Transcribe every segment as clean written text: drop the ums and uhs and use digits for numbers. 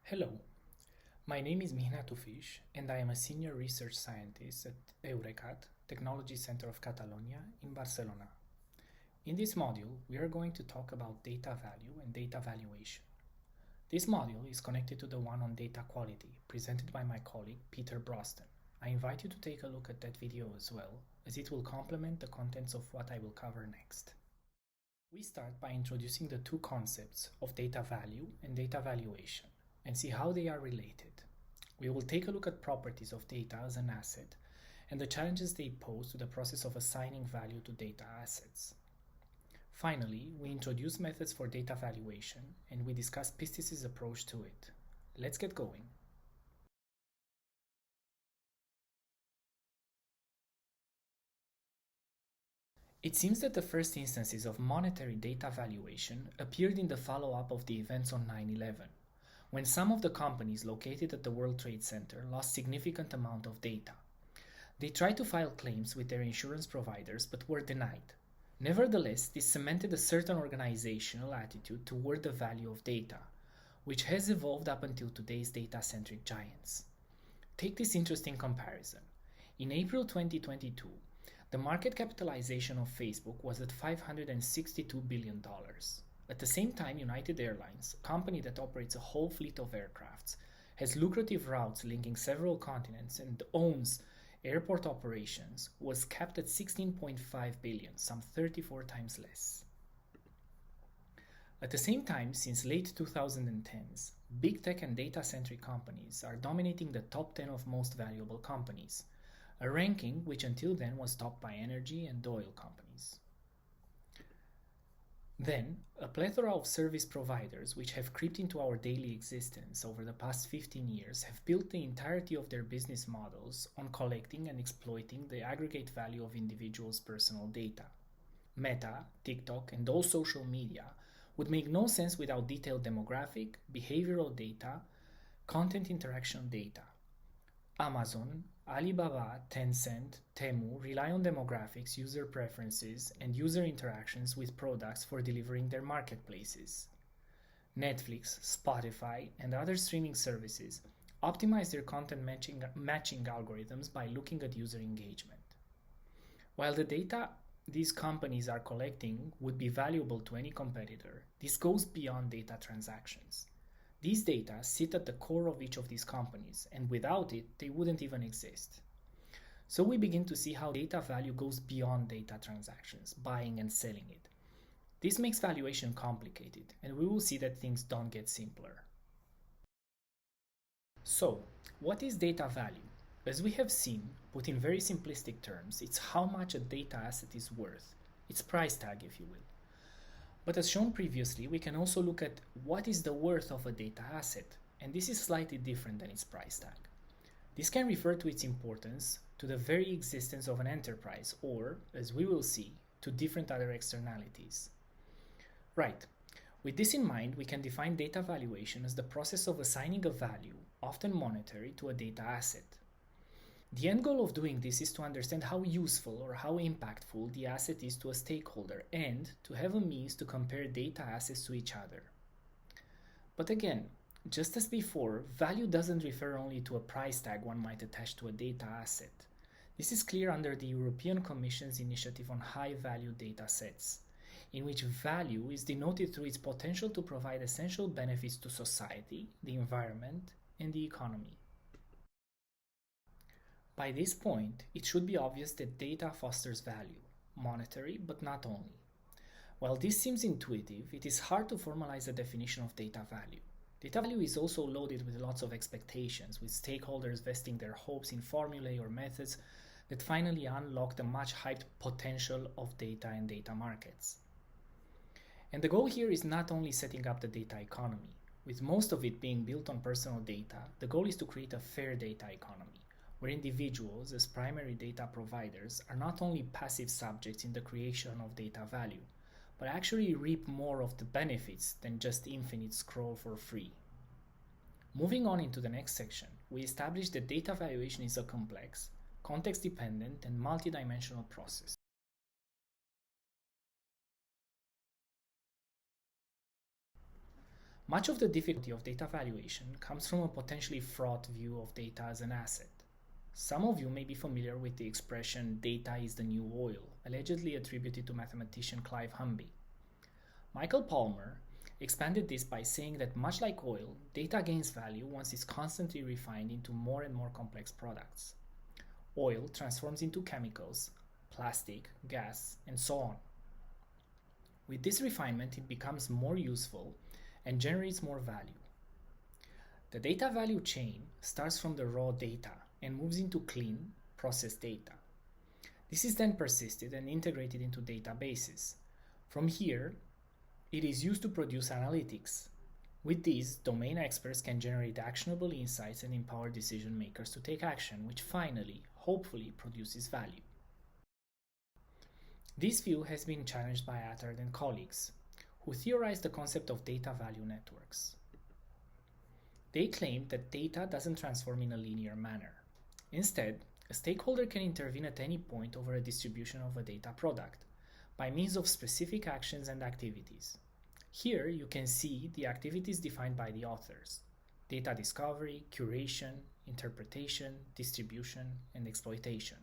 Hello, my name is Mihna Tufish and I am a senior research scientist at Eurecat, Technology Center of Catalonia in Barcelona. In this module, we are going to talk about data value and data valuation. This module is connected to the one on data quality, presented by my colleague Peter Broston. I invite you to take a look at that video as well, as it will complement the contents of what I will cover next. We start by introducing the two concepts of data value and data valuation, and see how they are related. We will take a look at properties of data as an asset and the challenges they pose to the process of assigning value to data assets. Finally, we introduce methods for data valuation and we discuss PISTIS' approach to it. Let's get going. It seems that the first instances of monetary data valuation appeared in the follow-up of the events on 9/11. When some of the companies located at the World Trade Center lost significant amount of data. They tried to file claims with their insurance providers but were denied. Nevertheless, this cemented a certain organizational attitude toward the value of data, which has evolved up until today's data-centric giants. Take this interesting comparison. In April 2022, the market capitalization of Facebook was at $562 billion. At the same time, United Airlines, a company that operates a whole fleet of aircrafts, has lucrative routes linking several continents and owns airport operations, was capped at $16.5 billion, some 34 times less. At the same time, since late 2010s, big tech and data-centric companies are dominating the top 10 of most valuable companies, a ranking which until then was topped by energy and oil companies. Then, a plethora of service providers which have crept into our daily existence over the past 15 years have built the entirety of their business models on collecting and exploiting the aggregate value of individuals' personal data. Meta, TikTok, and all social media would make no sense without detailed demographic, behavioral data, content interaction data. Amazon, Alibaba, Tencent, Temu rely on demographics, user preferences, and user interactions with products for delivering their marketplaces. Netflix, Spotify, and other streaming services optimize their content matching algorithms by looking at user engagement. While the data these companies are collecting would be valuable to any competitor, this goes beyond data transactions. These data sit at the core of each of these companies, and without it, they wouldn't even exist. So we begin to see how data value goes beyond data transactions, buying and selling it. This makes valuation complicated, and we will see that things don't get simpler. So, what is data value? As we have seen, put in very simplistic terms, it's how much a data asset is worth, its price tag if you will. But as shown previously, we can also look at what is the worth of a data asset, and this is slightly different than its price tag. This can refer to its importance to the very existence of an enterprise or, as we will see, to different other externalities. Right. With this in mind, we can define data valuation as the process of assigning a value, often monetary, to a data asset. The end goal of doing this is to understand how useful or how impactful the asset is to a stakeholder and to have a means to compare data assets to each other. But again, just as before, value doesn't refer only to a price tag one might attach to a data asset. This is clear under the European Commission's initiative on high-value data sets, in which value is denoted through its potential to provide essential benefits to society, the environment, and the economy. By this point, it should be obvious that data fosters value, monetary but not only. While this seems intuitive, it is hard to formalize a definition of data value. Data value is also loaded with lots of expectations, with stakeholders vesting their hopes in formulae or methods that finally unlock the much-hyped potential of data and data markets. And the goal here is not only setting up the data economy. With most of it being built on personal data, the goal is to create a fair data economy, where individuals, as primary data providers, are not only passive subjects in the creation of data value, but actually reap more of the benefits than just infinite scroll for free. Moving on into the next section, we establish that data valuation is a complex, context-dependent, and multidimensional process. Much of the difficulty of data valuation comes from a potentially fraught view of data as an asset. Some of you may be familiar with the expression "data is the new oil," allegedly attributed to mathematician Clive Humby. Michael Palmer expanded this by saying that much like oil, data gains value once it's constantly refined into more and more complex products. Oil transforms into chemicals, plastic, gas, and so on. With this refinement, it becomes more useful and generates more value. The data value chain starts from the raw data and moves into clean, processed data. This is then persisted and integrated into databases. From here, it is used to produce analytics. With these, domain experts can generate actionable insights and empower decision makers to take action, which finally, hopefully, produces value. This view has been challenged by Attard and colleagues, who theorized the concept of data value networks. They claimed that data doesn't transform in a linear manner. Instead, a stakeholder can intervene at any point over a distribution of a data product by means of specific actions and activities. Here you can see the activities defined by the authors: data discovery, curation, interpretation, distribution, and exploitation.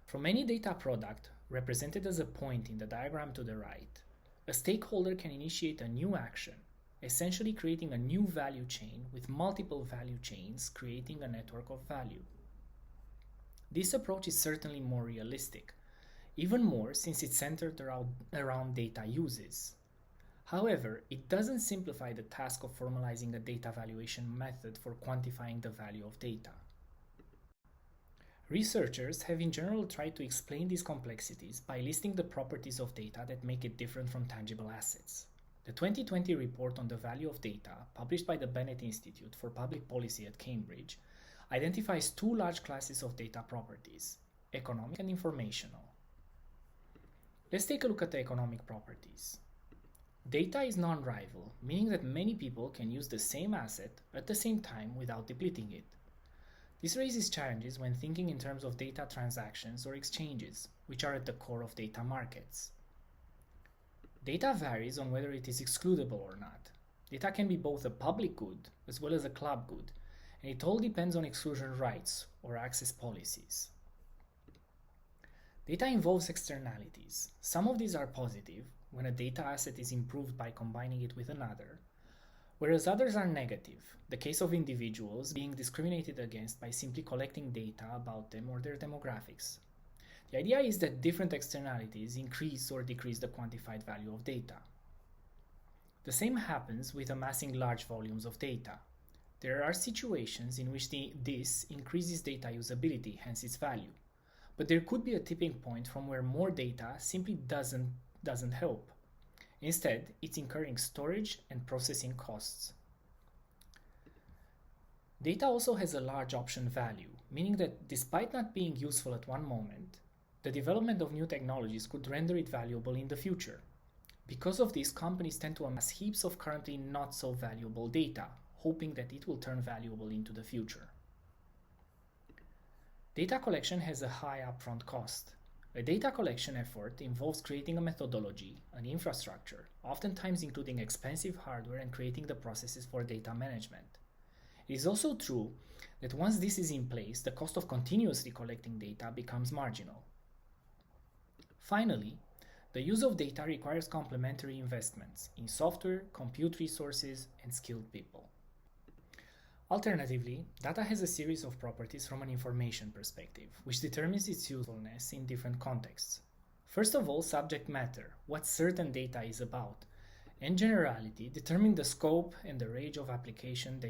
From any data product, represented as a point in the diagram to the right, a stakeholder can initiate a new action, essentially creating a new value chain with multiple value chains, creating a network of value. This approach is certainly more realistic, even more since it's centered around data uses. However, it doesn't simplify the task of formalizing a data valuation method for quantifying the value of data. Researchers have in general tried to explain these complexities by listing the properties of data that make it different from tangible assets. The 2020 report on the value of data, published by the Bennett Institute for Public Policy at Cambridge, identifies two large classes of data properties: economic and informational. Let's take a look at the economic properties. Data is non-rival, meaning that many people can use the same asset at the same time without depleting it. This raises challenges when thinking in terms of data transactions or exchanges, which are at the core of data markets. Data varies on whether it is excludable or not. Data can be both a public good as well as a club good, and it all depends on exclusion rights or access policies. Data involves externalities. Some of these are positive, when a data asset is improved by combining it with another, whereas others are negative, the case of individuals being discriminated against by simply collecting data about them or their demographics. The idea is that different externalities increase or decrease the quantified value of data. The same happens with amassing large volumes of data. There are situations in which this increases data usability, hence its value. But there could be a tipping point from where more data simply doesn't help. Instead, it's incurring storage and processing costs. Data also has a large option value, meaning that despite not being useful at one moment, the development of new technologies could render it valuable in the future. Because of this, companies tend to amass heaps of currently not so valuable data, hoping that it will turn valuable into the future. Data collection has a high upfront cost. A data collection effort involves creating a methodology, an infrastructure, oftentimes including expensive hardware, and creating the processes for data management. It is also true that once this is in place, the cost of continuously collecting data becomes marginal. Finally, the use of data requires complementary investments in software, compute resources, and skilled people. Alternatively, data has a series of properties from an information perspective, which determines its usefulness in different contexts. First of all, subject matter, what certain data is about, and generality determine the scope and the range of applications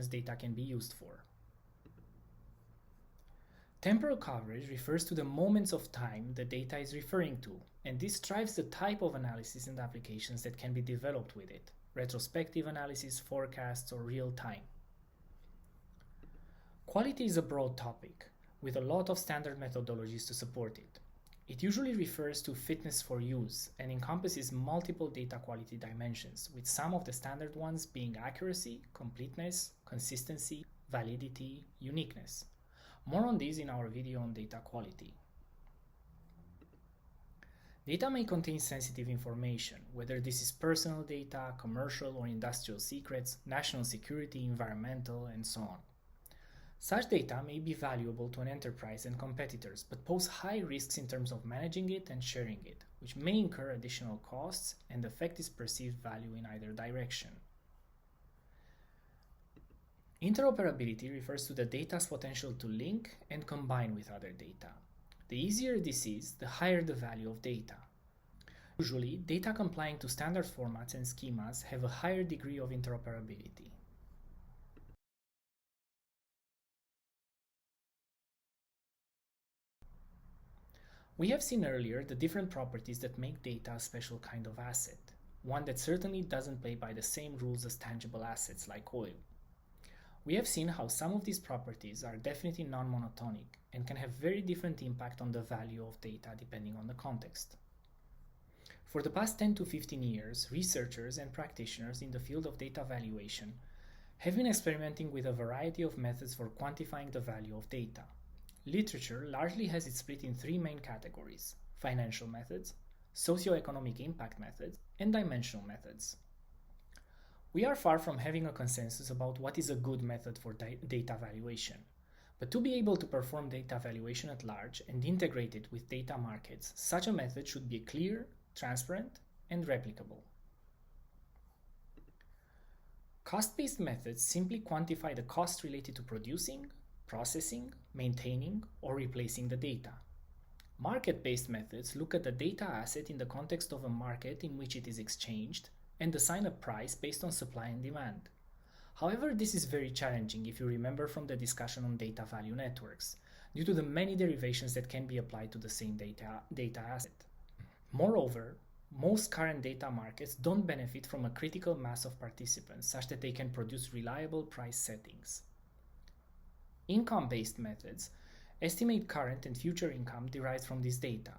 data can be used for. Temporal coverage refers to the moments of time the data is referring to, and this drives the type of analysis and applications that can be developed with it: retrospective analysis, forecasts, or real time. Quality is a broad topic, with a lot of standard methodologies to support it. It usually refers to fitness for use and encompasses multiple data quality dimensions, with some of the standard ones being accuracy, completeness, consistency, validity, uniqueness. More on these in our video on data quality. Data may contain sensitive information, whether this is personal data, commercial or industrial secrets, national security, environmental, and so on. Such data may be valuable to an enterprise and competitors, but pose high risks in terms of managing it and sharing it, which may incur additional costs and affect its perceived value in either direction. Interoperability refers to the data's potential to link and combine with other data. The easier this is, the higher the value of data. Usually, data complying to standard formats and schemas have a higher degree of interoperability. We have seen earlier the different properties that make data a special kind of asset, one that certainly doesn't play by the same rules as tangible assets like oil. We have seen how some of these properties are definitely non-monotonic and can have very different impact on the value of data depending on the context. For the past 10 to 15 years, researchers and practitioners in the field of data valuation have been experimenting with a variety of methods for quantifying the value of data. Literature largely has it split in three main categories: financial methods, socioeconomic impact methods, and dimensional methods. We are far from having a consensus about what is a good method for data valuation, but to be able to perform data valuation at large and integrate it with data markets, such a method should be clear, transparent, and replicable. Cost-based methods simply quantify the cost related to producing, processing, maintaining, or replacing the data. Market-based methods look at the data asset in the context of a market in which it is exchanged and assign a price based on supply and demand. However, this is very challenging if you remember from the discussion on data value networks, due to the many derivations that can be applied to the same data asset. Moreover, most current data markets don't benefit from a critical mass of participants such that they can produce reliable price settings. Income-based methods estimate current and future income derived from this data.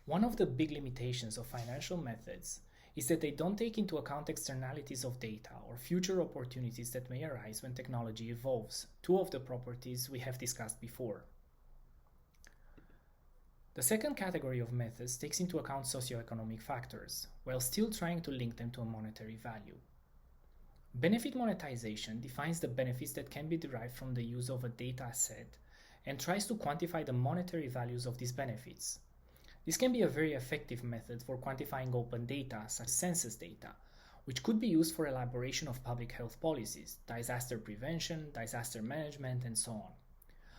One of the big limitations of financial methods is that they don't take into account externalities of data or future opportunities that may arise when technology evolves, two of the properties we have discussed before. The second category of methods takes into account socioeconomic factors, while still trying to link them to a monetary value. Benefit monetization defines the benefits that can be derived from the use of a data set and tries to quantify the monetary values of these benefits. This can be a very effective method for quantifying open data, such as census data, which could be used for elaboration of public health policies, disaster prevention, disaster management, and so on.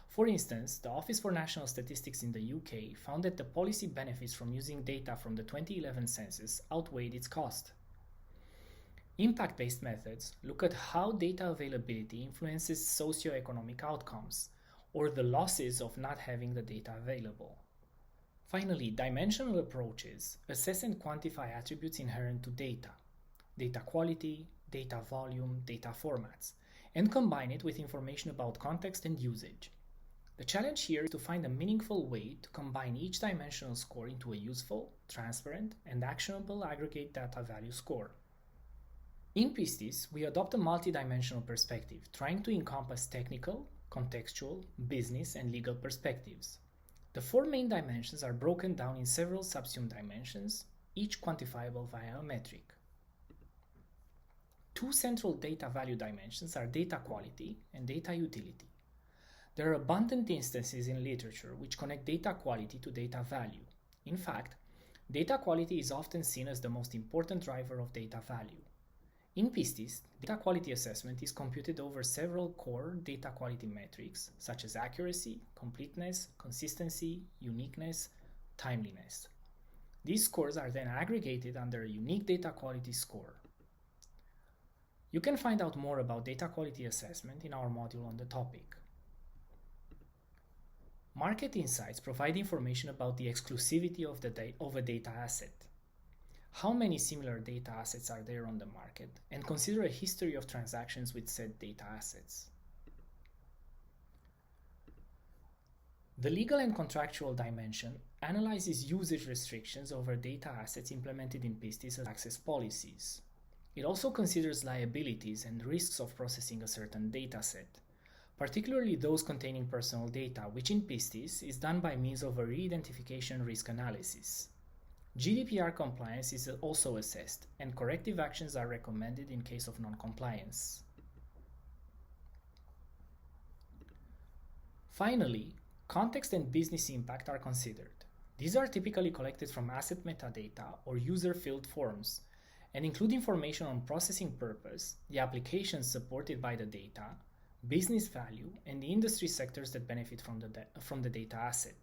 For instance, the Office for National Statistics in the UK found that the policy benefits from using data from the 2011 census outweighed its cost. Impact-based methods look at how data availability influences socioeconomic outcomes, or the losses of not having the data available. Finally, dimensional approaches assess and quantify attributes inherent to data quality, data volume, data formats, and combine it with information about context and usage. The challenge here is to find a meaningful way to combine each dimensional score into a useful, transparent, and actionable aggregate data value score. In PISTIS, we adopt a multidimensional perspective, trying to encompass technical, contextual, business, and legal perspectives. The four main dimensions are broken down in several subsumed dimensions, each quantifiable via a metric. Two central data value dimensions are data quality and data utility. There are abundant instances in literature which connect data quality to data value. In fact, data quality is often seen as the most important driver of data value. In PISTIS, data quality assessment is computed over several core data quality metrics such as accuracy, completeness, consistency, uniqueness, timeliness. These scores are then aggregated under a unique data quality score. You can find out more about data quality assessment in our module on the topic. Market insights provide information about the exclusivity of a data asset. How many similar data assets are there on the market, and consider a history of transactions with said data assets. The legal and contractual dimension analyzes usage restrictions over data assets implemented in PISTIS as access policies. It also considers liabilities and risks of processing a certain data set, particularly those containing personal data, which in PISTIS is done by means of a re-identification risk analysis. GDPR compliance is also assessed, and corrective actions are recommended in case of non-compliance. Finally, context and business impact are considered. These are typically collected from asset metadata or user-filled forms and include information on processing purpose, the applications supported by the data, business value, and the industry sectors that benefit from the data asset.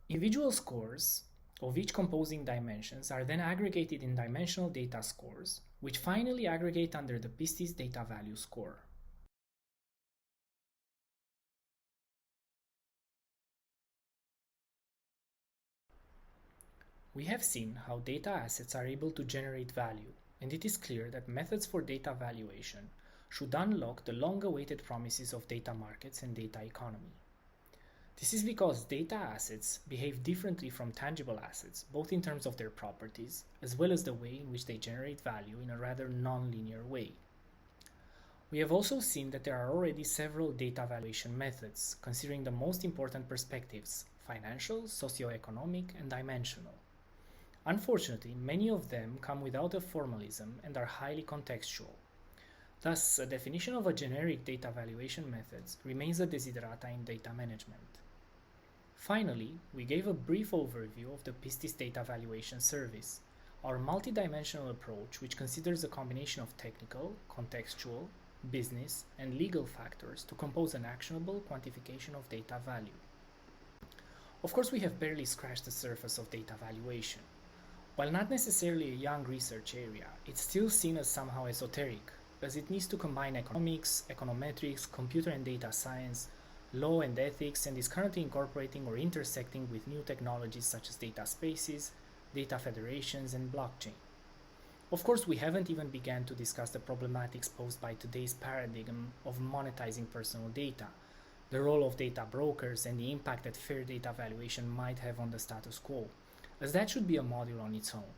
Individual scores of each composing dimensions are then aggregated in dimensional data scores, which finally aggregate under the PISTIS data value score. We have seen how data assets are able to generate value, and it is clear that methods for data valuation should unlock the long-awaited promises of data markets and data economy. This is because data assets behave differently from tangible assets, both in terms of their properties, as well as the way in which they generate value in a rather non-linear way. We have also seen that there are already several data valuation methods, considering the most important perspectives: financial, socioeconomic, and dimensional. Unfortunately, many of them come without a formalism and are highly contextual. Thus, a definition of a generic data valuation method remains a desiderata in data management. Finally, we gave a brief overview of the PISTIS data valuation service, our multidimensional approach which considers a combination of technical, contextual, business, and legal factors to compose an actionable quantification of data value. Of course, we have barely scratched the surface of data valuation. While not necessarily a young research area, it's still seen as somehow esoteric, as it needs to combine economics, econometrics, computer and data science, law and ethics, and is currently incorporating or intersecting with new technologies such as data spaces, data federations, and blockchain. Of course, we haven't even begun to discuss the problematics posed by today's paradigm of monetizing personal data, the role of data brokers, and the impact that fair data valuation might have on the status quo, as that should be a module on its own.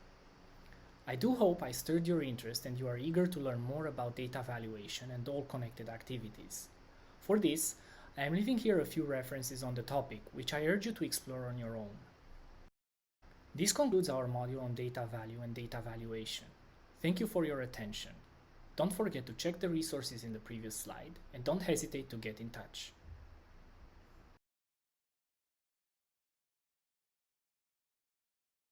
I do hope I stirred your interest and you are eager to learn more about data valuation and all connected activities. For this, I am leaving here a few references on the topic, which I urge you to explore on your own. This concludes our module on data value and data valuation. Thank you for your attention. Don't forget to check the resources in the previous slide and don't hesitate to get in touch.